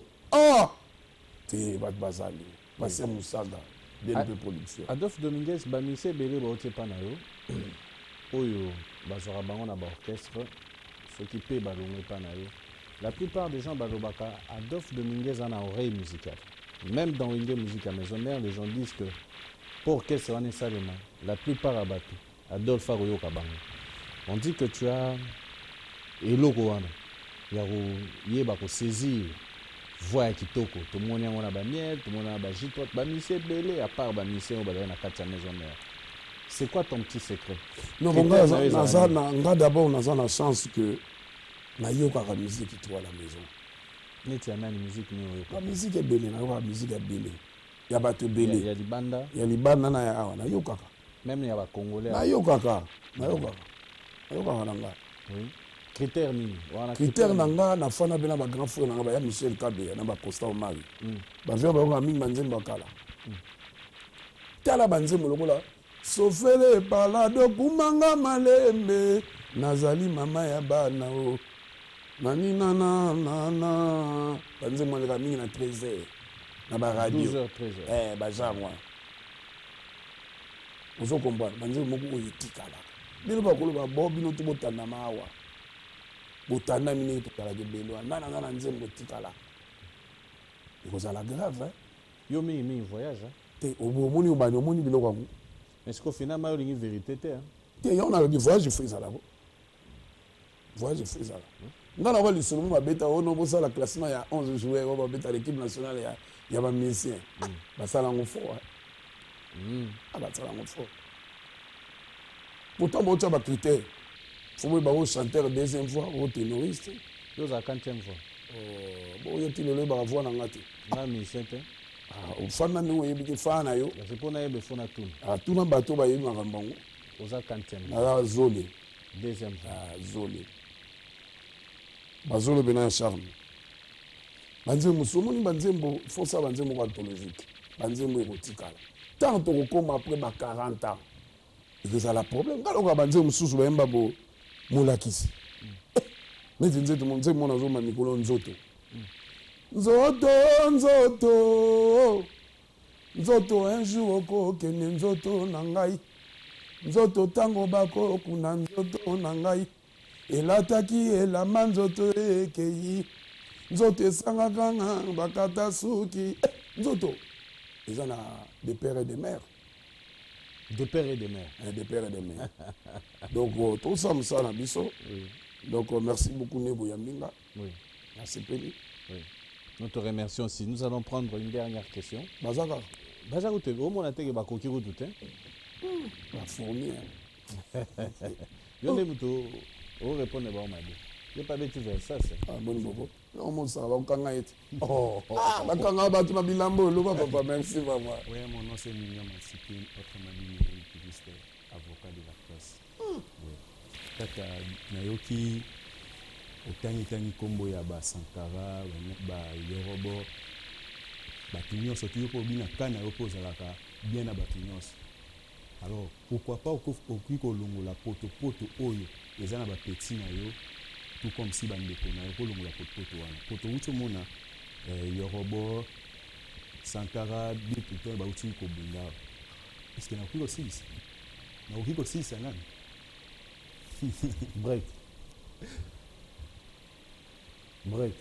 te bato bazali basi ya Musaga BNP Production. Adolphe Dominguez bamise ebele baotie mpa na yo oyo bazwaka bango na baorchestre soki mpe balongwe mpa na yo. La plupart des gens balobaka Adolphe Dominguez en a oreille musicale. Même dans une musique à maison mère, les gens disent que pour orchestre on est salement. La plupart à Batou, Adolphe Aroyo Kabango. On dit que tu as eloko wana. Yeba ko saisir voix kitoko. Tout le monde a ba miel, tout le monde a ba jitote, ba misé belé à part ba misé on ba na kati ya maison mère. C'est quoi ton petit secret? Non, nga d'abord on a la chance que na yokaka musique to à la maison. Neti ana musique ni oyo. La musique est belle, na musique est belle. Ya bato belle. Ya libanda. Ya libanda na ya awa na yokaka. Même ya ba congolais. Na yokaka. Na yokaka. Na yokaka nanga. Oui. Critère nini? Critère nanga na fana bena ba grand frère nanga ba ya Michel Kabe na ba Constant Omari. Ba vient ba ko mingi manzemba kala. Tala banzembo lokola sofele balado kumanga malembe nazali mama ya bana o. Nani nana banze mwaleka mingi na 13h na ba radio 12h 13h ba genre ozo comprendre banze moko oyetikala bino bakoloba bo bino to botanda mawa botanda mine to kala gebelo nana nana nzembo tikala ekozala grave hein Yo mi voyage hein. te omoni obani omoni biloko yango Est-ce qu'au final ma yolingi vérité te hein. te yo na le voyage fait ça là voyage fait ça là ngana ba lisolo mo babeta ono bosa la classement ya 11 joueurs ba beta l'équipe nationale ya ba musicien basala ngo fort ah basala ngo fort pourtant bon tu as ba critère faut ba au chanteur deuxième fois au ténoriste Yo za 40e fois. Bon yo tilelo ba voix na ngati Na musicien te. ah au fana ni oyebi ke fana yo C'est pour na yebe fona tune. ah tout na bateau ba yebi makambo ngo Oza 40e. na zole Deuxième fois. ah zole bazolo bena ya charme banzembo somoni banzembo fosa banzembo anthologique banzembo ekotikala tant tokokoma après ba 40 ans ekozala problème kaloka banzembo mosusu bayemba bo molakisi neti nzeto monzembo mona azoma mikolo nzoto nzoto nzoto nzoto un jour okokende nzoto na ngai nzoto ntango bakokuna nzoto na ngai elataki elamba nzoto ekei nzoto esangaka nga bakata suki nzoto eza na des pères et des mères De père et de mère. des pères et des mères donc tosa mosala na biso donc merci beaucoup Nebo Yambinga Oui. nasepeli Oui. Nous te remercions aussi. Nous allons prendre une dernière question. bazaka Baza route, au moins teke ba koki route te. bafourni Yo ne muto o répondre ba o mabe. Yo pas beti vers ça c'est. boni bobo omosala bakokanga ete bakanga bato na bilambo oloba papa merci mama Oui, mon nom c'est Mignon Matsipine, autrement dit Miguel Puriste, avocat de la presse. Oui. Kaka nayoki otangi kombo ya ba Sankara, ba Yorobo, bato nyonso to yo po bina kana yo po ozalaka bien na bato nyonso. Alors pourquoi pas okoki kolongola poto oyo eza na bapeti na yo tout comme si bandeko na yo kolongola poto wana poto uti omona Yorobo Sankara biputo bauti kobunda est-ce que nakoki kosilisa nakoki kosilisa nani Break. Break.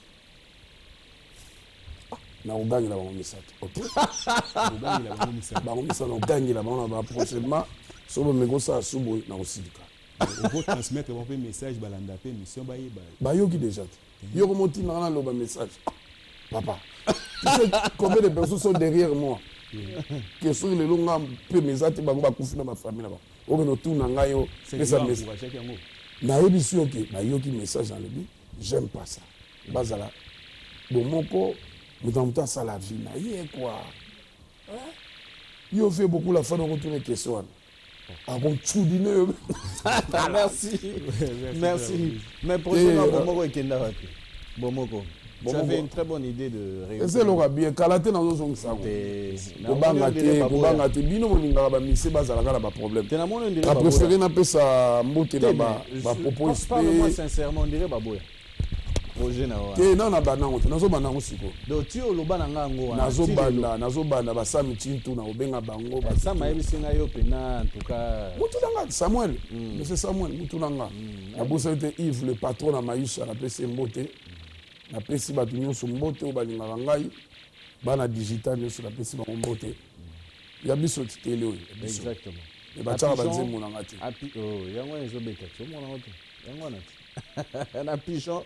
na ogangela bango misato ok obangela bango misala bango misato ogangela bango na baprochainement so bomekosala suboye na kosilika okotransmettre bango mpe message balanda mpe mission bayeba bayoki déjà te yoko motinaka naloba message papa tu sais combien de personnes sont derrière moi que soki lelo nga mpe meza te bango bakufi na bafamille na bango okende otuna ngai yo pesa message yango nayebi si oke bayoki message nalobi j'aime pas ça bazala bomoko moto na moto asala vie na ye quoi yo fait beaucoup la fin okotuna question wana akontudine yo Merci. Merci. Mais prochainement Bomoko ekenda wapi? Bomoko. Tu avais une très bonne idée de réussir. ese eloka bien kala te nazozongisa ngo kobanga te bino bolingaka bamise bazalaka na baproblème bapréféré napesa mbote na bapropo Parle-moi sincèrement, on dirait baboya. Projet na wa. te na na banango te nazobanda ngo siko Donc tu oloba na ngango wana. nazobanda basami tintu na obenga bango Ça m'a émis na yo pena en tout cas. mutu nanga Samuel monsieur Samuel mutu nanga nabosa ete Yves le patron na Maïcha napesi mbote napesi bato nyonso mbote oyo balingaka ngai bana digital nyonso napesi bango mbote ya biso titele oyo Exactement. batiaka banzembo na nga te yango ezobeta ti omona ngo te yango wana ti na pigeon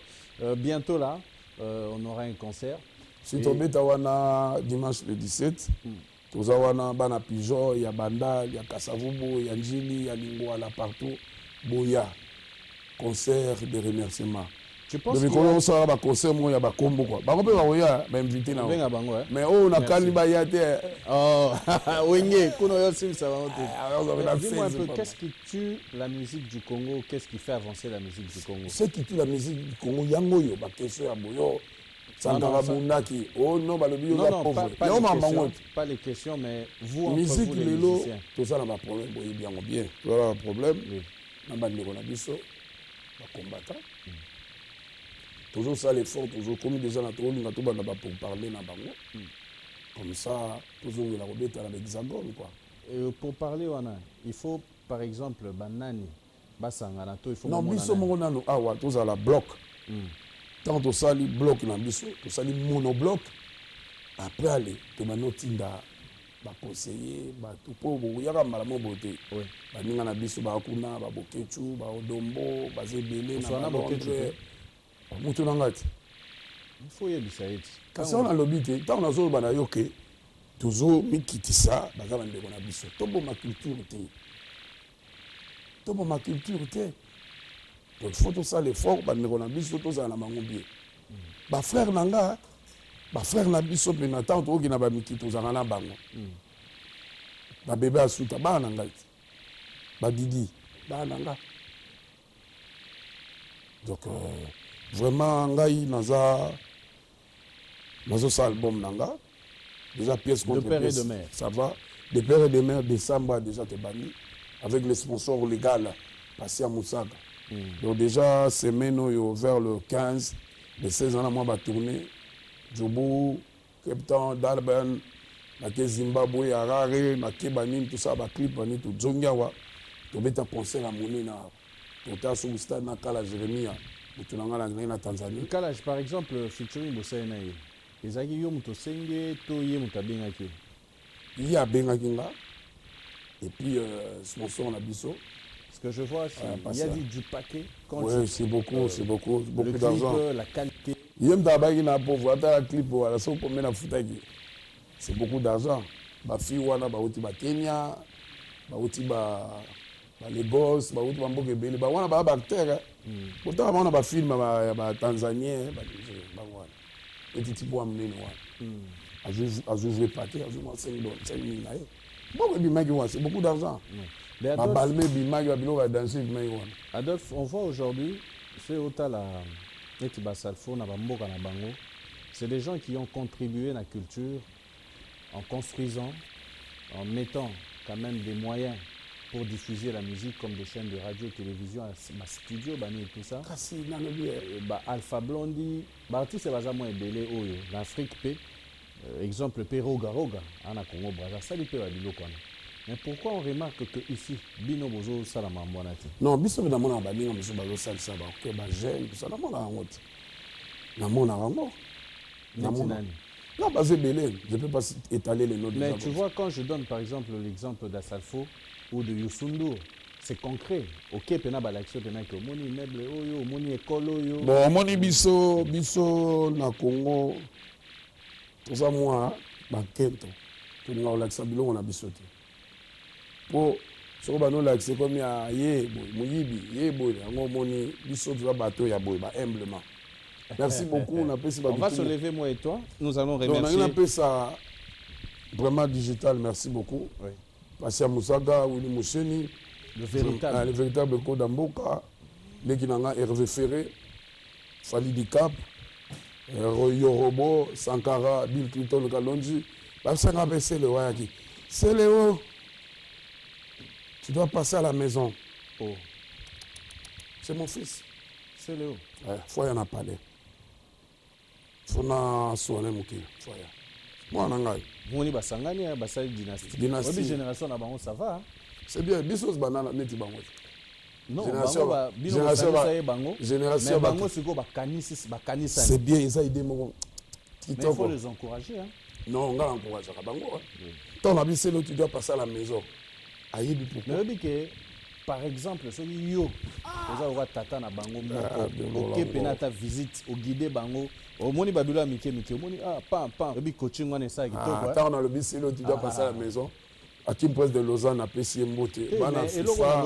bientôt là on aura un concert si tobeta wana dimanche le 17 toza wana bana pigeon ya banda ya kasavubu ya njili ya lingwala partout boya concert de remerciement je pense que on sera ba concert mo ya ba kombo quoi ba ko pe ba oya ba invité na benga bango mais oh na kali ba ya te oh wenge kuno yo sim ça va te dis-moi un peu qu'est-ce qui tue la musique du Congo, qu'est-ce qui fait avancer la musique du Congo? Ce qui tue la musique du Congo yango yo ba question ya boyo Sankara Bundaki oh non ba le bio la pauvre pas les questions mais vous musique entre vous les lelo musiciens tout ça na ba problème boye bien bien tout ça problème na ba ndeko na biso ba combattant toujours ça l'effort toujours comme déjà na tolinga to bana ba pour parler na bango comme ça toujours la robeta avec hexagone quoi pour parler wana il faut par exemple banani basangana to il faut non biso moko nano awa tozala bloc tant tosali bloc na biso tosali monobloc après aller tomanotinda baconseiller bato mpo boyaka mbala mo bote baninga na biso bakuna babokechu baodombo baza ebele na balondre mutu na ngati il faut yebisa eti kasi on alobi te ntango nazoloba na yo ke tozomikitisa baza bandeko na biso toboma culture te toboma culture te donc faut tosala effort bandeko na biso tozala na bango bien bafrère na nga bafrère na biso mpe na ntango tokoki na bamiki tozala na bango babebe asuta baa na ngai te badidi baa na nga donc vraiment ngai nazosala album na nga déjà pièce contre pièce de mer. Ça va de père et de mère décembre déjà te banni avec les sponsors légaux passé à Moussaga donc déjà semaine vers le 15 le 16 ans moi va tourner Djobo Cape Town Durban na Zimbabwe Harare na Kebanin tout ça ba clip bani tout Zongawa to beta concert à Monena to ta sur stade na Kala Jeremia to na na Tanzanie Kala par exemple featuring Bosena ye ezaki yo muto senge to ye mutabenga ki il y a bengaki nga et puis sponsor na biso ce que je vois il y a du paquet quand ouais, c'est beaucoup d'argent la qualité yem tabaki na pauvre ata la clip wala so pomena na futaki c'est beaucoup d'argent ba fi wana ba uti ba Kenya ba uti ba Lagos ba uti ba mboke bele ba wana ba acteur pourtant ba ba film ba tanzanien ba wana et tipo amnene wana a joué paquet a joué $5 na ye bon bimaki wana c'est beaucoup d'argent ba balme bimaki ba bilo ba danser bimaki wana Adolphe on voit aujourd'hui c'est Otala et Basalfo na bamboka na bango c'est des gens qui ont contribué à la culture en construisant en mettant quand même des moyens pour diffuser la musique comme des chaînes de radio, télévision, studio, et tout ça. Alpha Blondie, artiste bazamo ebele oyo l'Afrique pe exemple pe Roga ana Congo Brazza ça li pe ba biloko na. Mais pourquoi on remarque que ici bino bozo sala mambona ti? Non, biso na mona ba ninga biso bazo sala ça ba que ba jeune ça na mona ngo ti. Na mona ngo. Na mona. Non, bah c'est belé. Je ne peux pas étaler les noms des gens. Mais tu vois, quand je donne par exemple l'exemple d'Assalfo ou de Youssou, c'est concret. Ok, pena balaxo pena que moni meuble oyo, moni école oyo. Bon, moni biso na Congo. Tout ça moi, ba kento. Tout na olaxa bilongo na biso te. Po so ba no laxe comme ya ye boy, muyibi, ye boy, ngo moni biso tout ça bateau ya boy, ba humblement. Merci beaucoup. On va se lever, moi et toi. Nous allons remercier. On a appelé ça vraiment digital. Merci beaucoup. Oui. Passia Moussaga, Willy Mousseni, le véritable code d'Amboka, les Kinanga, Hervé Ferré, Falidi Cap, Yorobo, Sankara, Bill Clinton, Kalonji. C'est le Wayaki. C'est Léo. Tu dois passer à la maison. Oh. C'est mon fils. C'est Léo. Ouais, faut y en a parlé. Fona soane mukile foya mwana ngai moni basangani ya basali dynastie obi génération na bango ça va c'est bien bisos banana neti bango non génération ba bino basali bango génération bango siko bakanisa c'est bien ça idée moko mais il faut les encourager hein non nga encourager ka bango tant la biselo tu dois passer à la maison ayebi pourquoi mais que par exemple soki yo oza oka tata na bango moko oke pena ta visite oguide bango omoni babilo mike omoni pam ebi coaching wana esa kitoko attends on a le biselo tu dois passer à la maison à Kim Presse de Lausanne à PC Mbote bana FIFA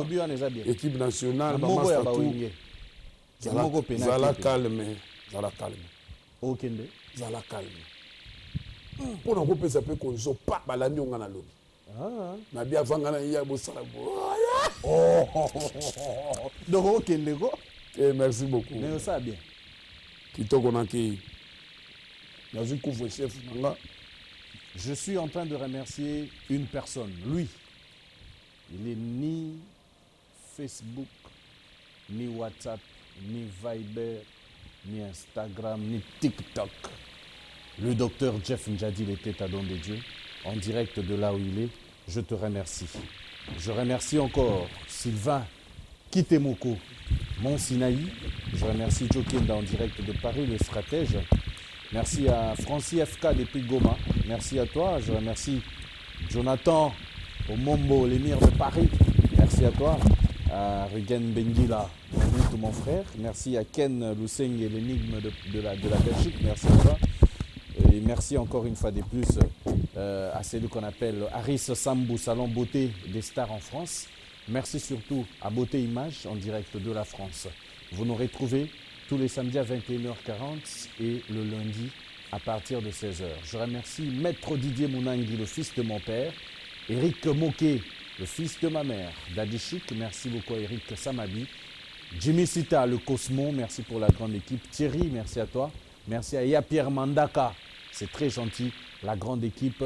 équipe nationale moko ya bawinge moko pena zala calme okende zala calme pour na kopesa pe condition pa balandi onga na lobi na bia vanga na ya bosala donc okende ko merci beaucoup mais ça bien kitoko naki dans une couvre chef nanga. Je suis en train de remercier une personne, lui. Il est ni Facebook, ni WhatsApp, ni Viber, ni Instagram, ni TikTok. Le docteur Jeff Njadi, le Tétadon de Dieu, en direct de là où il est. Je te remercie. Je remercie encore Sylvain Kitemoko, Mont Sinaï. Je remercie Joe Kenda en direct de Paris, le stratège. Merci à Francis FK depuis Goma. Merci à toi. Je remercie Jonathan Omombo, l'émir de Paris. Merci à toi. À Rugen Benguila, mon frère. Merci à Ken Luseng et l'énigme de la Belgique. Merci à toi. Et merci encore une fois de plus à celui qu'on appelle Aris Sambou, Salon Beauté des Stars en France. Merci surtout à Beauté Image en direct de la France. Vous nous retrouvez tous les samedis à 21h40 et le lundi à partir de 16h. Je remercie Maître Didier Mounangui, le fils de mon père, Eric Moquet, le fils de ma mère, Daddy Chic, merci beaucoup à Eric Samabi, Jimmy Sita, le Cosmo, merci pour la grande équipe, Thierry, merci à toi, merci à Yapierre Mandaka, c'est très gentil, la grande équipe,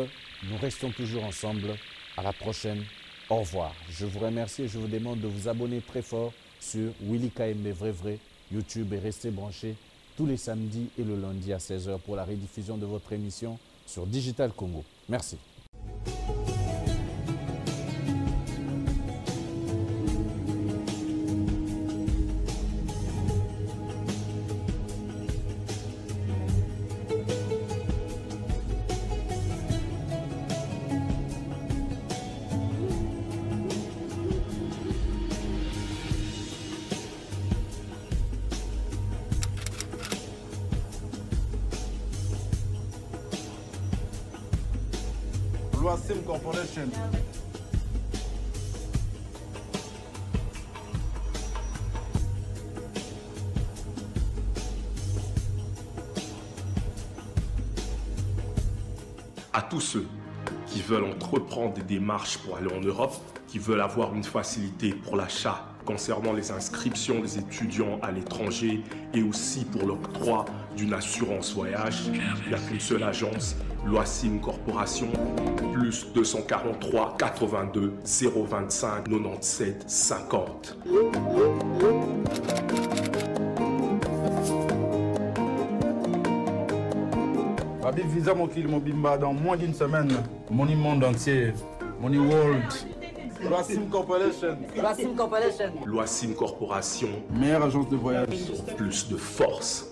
nous restons toujours ensemble, à la prochaine, au revoir. Je vous remercie et je vous demande de vous abonner très fort sur Willy KMB Vrai YouTube et restez branchés tous les samedis et le lundi à 16h pour la rediffusion de votre émission sur Digital Congo. Merci. Loasim Corporation. À tous ceux qui veulent entreprendre des démarches pour aller en Europe, qui veulent avoir une facilité pour l'achat concernant les inscriptions des étudiants à l'étranger et aussi pour l'octroi d'une assurance voyage, il n'y a qu'une seule agence, Loasim Corporation, plus 243 82 025 97 50. Habib Visa Mokil Mobimba dans moins d'une semaine. Money Monde entier. Money World. Loasim Corporation. Loasim Corporation. Loasim Corporation. Meilleure agence de voyage. Plus de force.